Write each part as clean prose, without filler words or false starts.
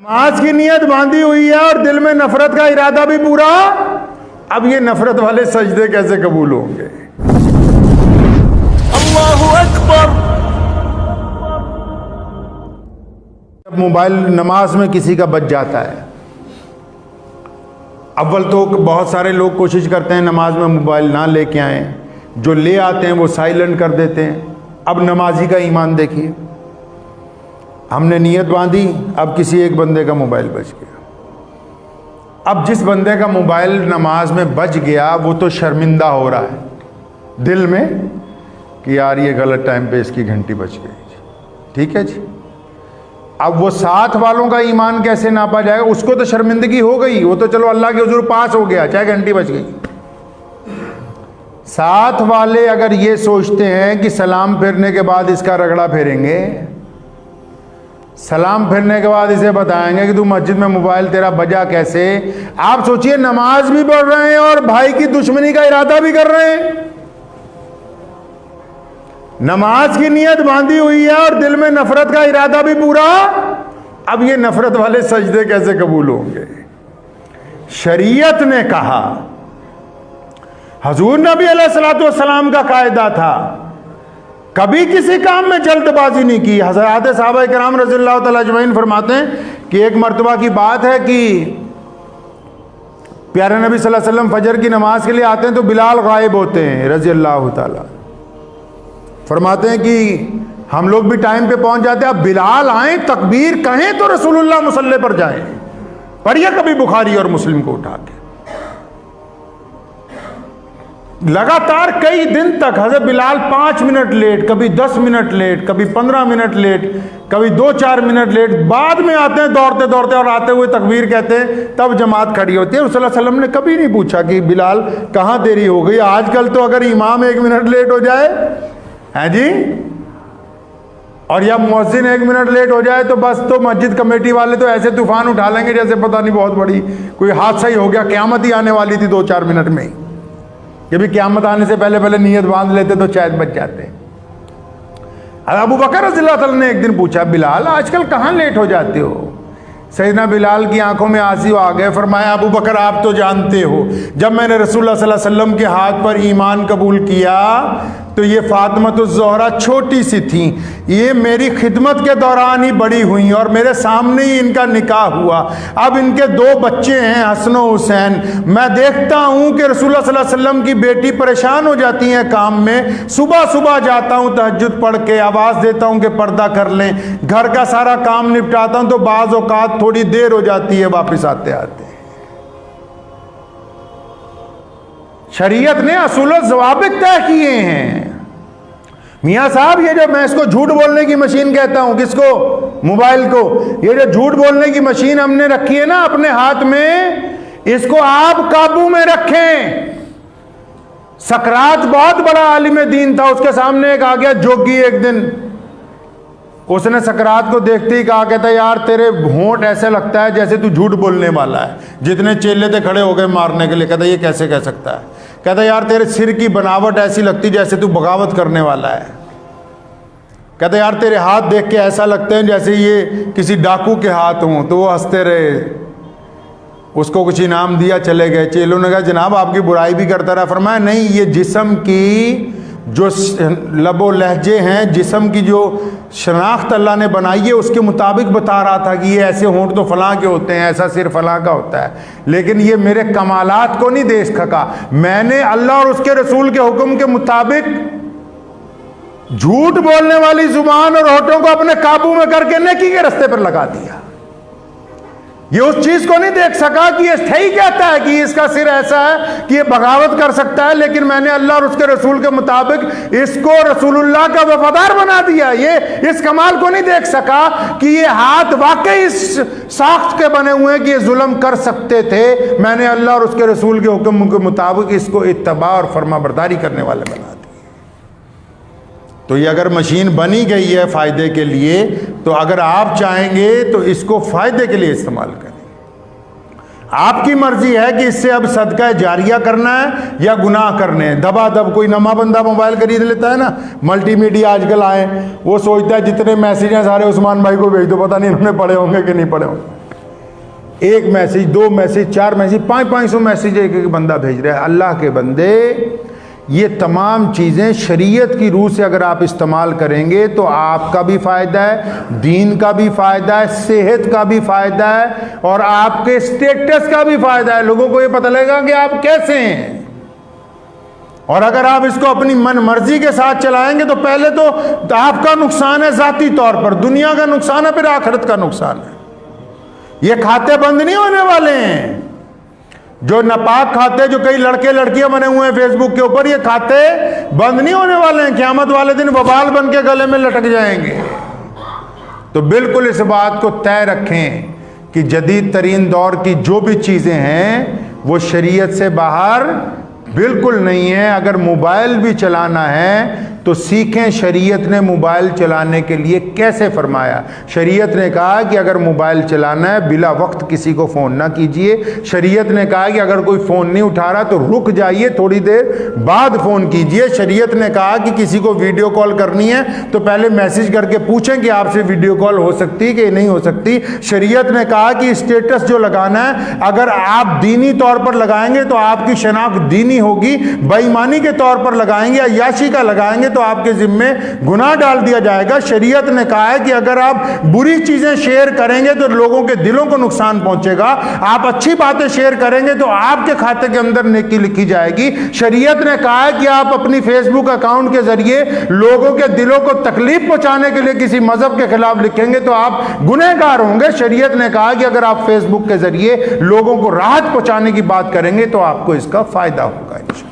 नमाज की नियत बांधी हुई है और दिल में नफरत का इरादा भी पूरा। अब ये नफरत वाले सजदे कैसे कबूल होंगे? अल्लाहु अकबर। मोबाइल नमाज में किसी का बच जाता है, अव्वल तो बहुत सारे लोग कोशिश करते हैं नमाज में मोबाइल ना लेके आएं, जो ले आते हैं वो साइलेंट कर देते हैं। अब नमाजी का ईमान देखिए, हमने नियत बांधी, अब किसी एक बंदे का मोबाइल बच गया। अब जिस बंदे का मोबाइल नमाज में बच गया वो तो शर्मिंदा हो रहा है दिल में कि यार ये गलत टाइम पे इसकी घंटी बच गई। ठीक है जी, अब वो साथ वालों का ईमान कैसे नापा जाएगा? उसको तो शर्मिंदगी हो गई, वो तो चलो अल्लाह के हुजूर पास हो गया, चाहे घंटी बच गई। साथ वाले अगर ये सोचते हैं कि सलाम फिरने के बाद इसका रगड़ा फेरेंगे, सलाम फिरने के बाद इसे बताएंगे कि तू मस्जिद में मोबाइल तेरा बजा कैसे। आप सोचिए, नमाज भी पढ़ रहे हैं और भाई की दुश्मनी का इरादा भी कर रहे हैं। नमाज की नियत बांधी हुई है और दिल में नफरत का इरादा भी पूरा। अब ये नफरत वाले सजदे कैसे कबूल होंगे? शरीयत ने कहा, हुजूर नबी अलैहिस्सलातु वस्सलाम का कायदा था, कभी किसी काम में जल्दबाजी नहीं की। हज़रात सहाबा किराम रज़ियल्लाहु तआला अजमईन फरमाते हैं कि एक मर्तबा की बात है कि प्यारे नबी सल्लल्लाहु अलैहि वसल्लम फजर की नमाज के लिए आते हैं तो बिलाल गायब होते हैं रज़ियल्लाहु तआला। फरमाते हैं कि हम लोग भी टाइम पे पहुंच जाते हैं, अब बिलाल आए तकबीर कहें तो रसूलुल्लाह मुसल्ले पर जाएं। पढ़िए कभी बुखारी और मुस्लिम को उठा के। लगातार कई दिन तक हज़रत बिलाल 5 मिनट लेट, कभी 10 मिनट लेट, कभी 15 मिनट लेट, कभी 2-4 मिनट लेट, बाद में आते हैं दौड़ते दौड़ते और आते हुए तकबीर कहते हैं, तब जमात खड़ी होती है। रसूलुल्लाह सल्लल्लाहु अलैहि वसल्लम ने कभी नहीं पूछा कि बिलाल कहाँ देरी हो गई। आजकल तो अगर इमाम 1 मिनट लेट हो जाए है जी, और या मुअज्जिन 1 मिनट लेट हो जाए तो बस तो मस्जिद कमेटी वाले तो ऐसे तूफान उठा लेंगे जैसे पता नहीं बहुत बड़ी कोई हादसा ही हो गया, क़यामत ही आने वाली थी 2-4 मिनट में ही। ये भी क़यामत आने से पहले पहले नियत बांध लेते तो शायद बच जाते। अबू बकर रज़ियल्लाहु अन्हु ने एक दिन पूछा, बिलाल आजकल कहाँ लेट हो जाते हो? सैयदना बिलाल की आंखों में आंसू आ गए। फरमाया, अबू बकर आप तो जानते हो, जब मैंने रसूलुल्लाह सल्लल्लाहु अलैहि वसल्लम के हाथ पर ईमान कबूल किया तो ये फातिमतुज़ ज़ोहरा छोटी सी थी, ये मेरी खिदमत के दौरान ही बड़ी हुई और मेरे सामने ही इनका निकाह हुआ। अब इनके 2 बच्चे हैं, हसन और हुसैन। मैं देखता हूँ कि रसूलुल्लाह सल्लल्लाहु अलैहि वसल्लम की बेटी परेशान हो जाती हैं काम में। सुबह सुबह जाता हूँ तहज्जुद पढ़ के, आवाज़ देता हूँ कि पर्दा कर लें, घर का सारा काम निपटाता हूँ तो बाज़ औक़ात थोड़ी देर हो जाती है वापस आते आते। शरीयत ने असूल और ज़वाबित तय किए हैं। मियाँ साहब, ये जो मैं इसको झूठ बोलने की मशीन कहता हूं, किसको? मोबाइल को। ये जो झूठ बोलने की मशीन हमने रखी है ना अपने हाथ में, इसको आप काबू में रखें। सकरात बहुत बड़ा आलिम दीन था, उसके सामने एक आ गया जोगी एक दिन। उसने सकरात को देखते ही कहा, कहता यार तेरे होंठ ऐसे लगता है जैसे तू झूठ बोलने वाला है। जितने चेले थे खड़े हो गए मारने के लिए। कहता ये कैसे कह सकता है? कहता यार तेरे सिर की बनावट ऐसी लगती जैसे तू बगावत करने वाला है। कहता यार तेरे हाथ देख के ऐसा लगते हैं जैसे ये किसी डाकू के हाथ हों। तो वो हंसते रहे, उसको कुछ इनाम दिया, चले गए। चेलों ने कहा जनाब आपकी बुराई भी करता रहा। फरमाया नहीं, ये जिस्म की जो लबो लहजे हैं, जिस्म की जो शनाख्त अल्लाह ने बनाई है उसके मुताबिक बता रहा था कि ये ऐसे होंठ तो फलां के होते हैं, ऐसा सिर फलां का होता है, लेकिन ये मेरे कमालात को नहीं देख सका। मैंने अल्लाह और उसके रसूल के हुक्म के मुताबिक झूठ बोलने वाली जुबान और होठों को अपने काबू में करके नेकी के रास्ते पर लगा दिया। ये उस चीज को नहीं देख सका कि ये सही कहता है कि इसका सिर ऐसा है कि ये बगावत कर सकता है, लेकिन मैंने अल्लाह और उसके रसूल के मुताबिक इसको रसूलुल्लाह का वफादार बना दिया। ये इस कमाल को नहीं देख सका कि ये हाथ वाकई इस साख्त के बने हुए हैं कि ये जुल्म कर सकते थे। मैंने अल्लाह और उसके रसूल के हुक्म के मुताबिक इसको इत्तबा और फर्माबरदारी करने वाले बना दिया। तो ये अगर मशीन बनी गई है फ़ायदे के लिए, तो अगर आप चाहेंगे तो इसको फ़ायदे के लिए इस्तेमाल करें। आपकी मर्जी है कि इससे अब सदका जारिया करना है या गुनाह करने हैं। दबादब कोई नमा बंदा मोबाइल खरीद लेता है ना, मल्टीमीडिया आजकल आए, वो सोचता है जितने मैसेज हैं सारे उस्मान भाई को भेज दो, पता नहीं उन्होंने पढ़े होंगे कि नहीं पढ़े होंगे। एक मैसेज, 2 मैसेज, 4 मैसेज, 500 मैसेज एक एक बंदा भेज रहा है। अल्लाह के बंदे, ये तमाम चीज़ें शरीयत की रूह से अगर आप इस्तेमाल करेंगे तो आपका भी फ़ायदा है, दीन का भी फ़ायदा है, सेहत का भी फ़ायदा है और आपके स्टेटस का भी फ़ायदा है। लोगों को ये पता लगेगा कि आप कैसे हैं। और अगर आप इसको अपनी मन मर्जी के साथ चलाएंगे तो पहले तो आपका नुकसान है ज़ाती तौर पर, दुनिया का नुकसान है, फिर आखिरत का नुकसान है। ये खाते बंद नहीं होने वाले हैं, जो नापाक खाते, जो कई लड़के लड़कियां बने हुए हैं फेसबुक के ऊपर, ये खाते बंद नहीं होने वाले हैं। क़यामत वाले दिन वबाल बन के गले में लटक जाएंगे। तो बिल्कुल इस बात को तय रखें कि जदीद तरीन दौर की जो भी चीज़ें हैं वो शरीयत से बाहर बिल्कुल नहीं है। अगर मोबाइल भी चलाना है तो सीखें शरीयत ने मोबाइल चलाने के लिए कैसे फरमाया। शरीयत ने कहा कि अगर मोबाइल चलाना है बिला वक्त किसी को फ़ोन ना कीजिए। शरीयत ने कहा कि अगर कोई फ़ोन नहीं उठा रहा तो रुक जाइए, थोड़ी देर बाद फ़ोन कीजिए। शरीयत ने कहा कि किसी को वीडियो कॉल करनी है तो पहले मैसेज करके पूछें कि आपसे वीडियो कॉल हो सकती है कि नहीं हो सकती। शरीयत ने कहा कि स्टेटस जो लगाना है अगर आप दीनी तौर पर लगाएंगे तो आपकी शनाख्त दीनी होगी, बेईमानी के तौर पर लगाएंगे, अय्याशी का लगाएंगे तो आपके जिम्मे गुनाह डाल दिया जाएगा। शरीयत ने कहा है कि अगर आप बुरी चीजें शेयर करेंगे तो लोगों के दिलों को नुकसान पहुंचेगा, आप अच्छी बातें शेयर करेंगे तो आपके खाते के अंदर नेकी लिखी जाएगी। शरीयत ने कहा है कि आप अपनी फेसबुक अकाउंट के जरिए लोगों के दिलों को तकलीफ पहुंचाने के लिए किसी मजहब के खिलाफ लिखेंगे तो आप गुनहगार होंगे। शरीयत ने कहा कि अगर आप फेसबुक के जरिए लोगों को राहत पहुंचाने की बात करेंगे तो आपको इसका फायदा होगा इंशाअल्लाह।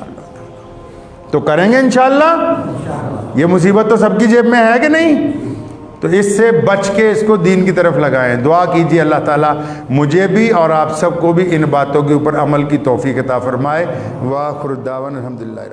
तो करेंगे इंशाअल्लाह। ये मुसीबत तो सबकी जेब में है कि नहीं, तो इससे बच के इसको दीन की तरफ लगाएं। दुआ कीजिए अल्लाह ताला मुझे भी और आप सबको भी इन बातों के ऊपर अमल की तौफीक अता फरमाए। व आखिर दावन अल्हम्दुलिल्लाह।